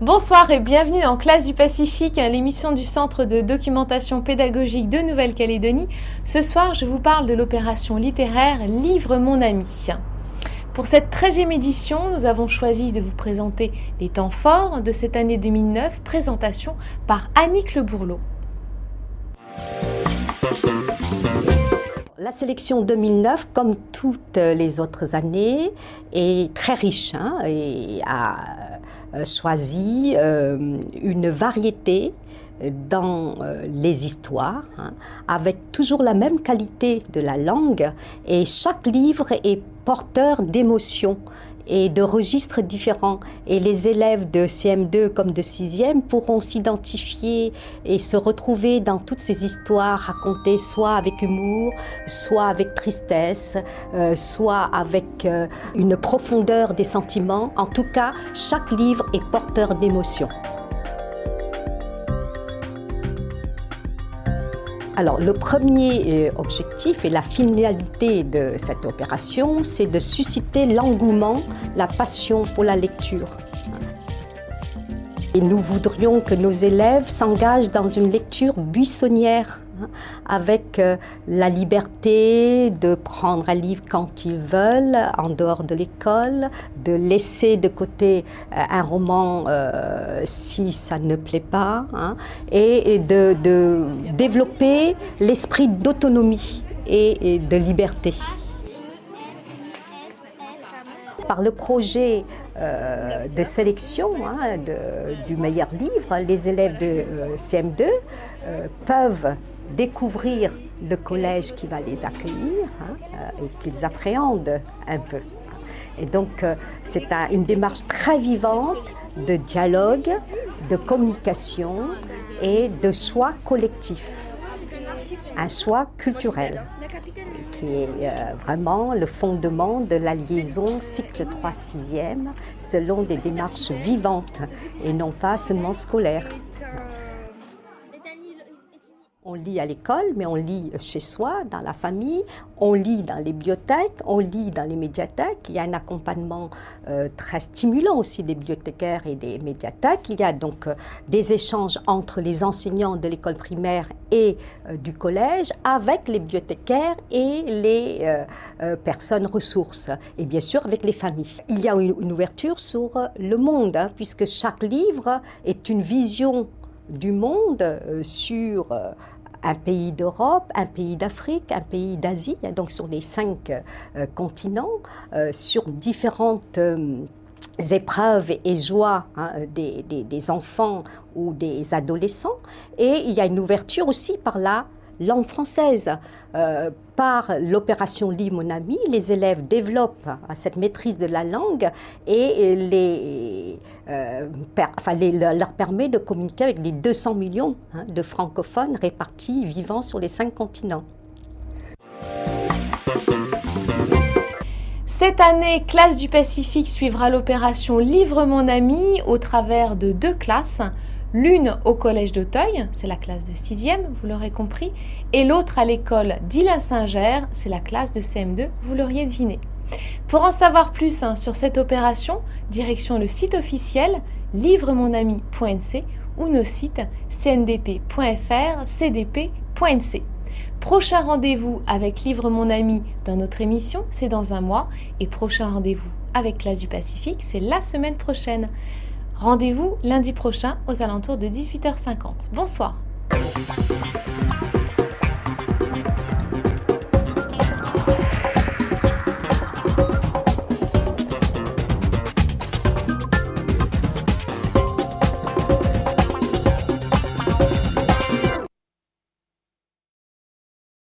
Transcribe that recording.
Bonsoir et bienvenue dans Classe du Pacifique, l'émission du Centre de documentation pédagogique de Nouvelle-Calédonie. Ce soir, je vous parle de l'opération littéraire Livre mon ami. Pour cette 13e édition, nous avons choisi de vous présenter les temps forts de cette année 2009, présentation par Annick Le Bourlot. La sélection 2009, comme toutes les autres années, est très riche et a choisi une variété dans les histoires, avec toujours la même qualité de la langue, et chaque livre est porteur d'émotions et de registres différents. Et les élèves de CM2 comme de 6e pourront s'identifier et se retrouver dans toutes ces histoires racontées soit avec humour, soit avec tristesse, soit avec une profondeur des sentiments. En tout cas, chaque livre est porteur d'émotions. Alors, le premier objectif et la finalité de cette opération, c'est de susciter l'engouement, la passion pour la lecture. Et nous voudrions que nos élèves s'engagent dans une lecture buissonnière, avec la liberté de prendre un livre quand ils veulent, en dehors de l'école, de laisser de côté un roman si ça ne plaît pas, et de développer l'esprit d'autonomie et de liberté. Par le projet de sélection du meilleur livre, les élèves de CM2 peuvent découvrir le collège qui va les accueillir et qu'ils appréhendent un peu. Et donc, c'est une démarche très vivante de dialogue, de communication et de choix collectif. Un choix culturel qui est vraiment le fondement de la liaison cycle 3-6e selon des démarches vivantes et non pas seulement scolaires. On lit à l'école, mais on lit chez soi, dans la famille, on lit dans les bibliothèques, on lit dans les médiathèques. Il y a un accompagnement très stimulant aussi des bibliothécaires et des médiathèques. Il y a donc des échanges entre les enseignants de l'école primaire et du collège avec les bibliothécaires et les personnes ressources, et bien sûr avec les familles. Il y a une ouverture sur le monde, puisque chaque livre est une vision du monde sur un pays d'Europe, un pays d'Afrique, un pays d'Asie, donc sur les 5 continents, sur différentes épreuves et joies des enfants ou des adolescents. Et il y a une ouverture aussi par la langue française. Par l'opération Lis mon ami, les élèves développent cette maîtrise de la langue et leur permet de communiquer avec les 200 millions de francophones répartis, vivant sur les 5 continents. Cette année, Classe du Pacifique suivra l'opération Livre mon ami au travers de 2 classes. L'une au collège d'Auteuil, c'est la classe de 6e, vous l'aurez compris, et l'autre à l'école d'Isle-Saint-Ger, c'est la classe de CM2, vous l'auriez deviné. Pour en savoir plus sur cette opération, direction le site officiel livremonami.nc ou nos sites cndp.fr, cdp.nc. Prochain rendez-vous avec Livre mon ami dans notre émission, c'est dans un mois, et prochain rendez-vous avec Classe du Pacifique, c'est la semaine prochaine. Rendez-vous lundi prochain aux alentours de 18h50. Bonsoir.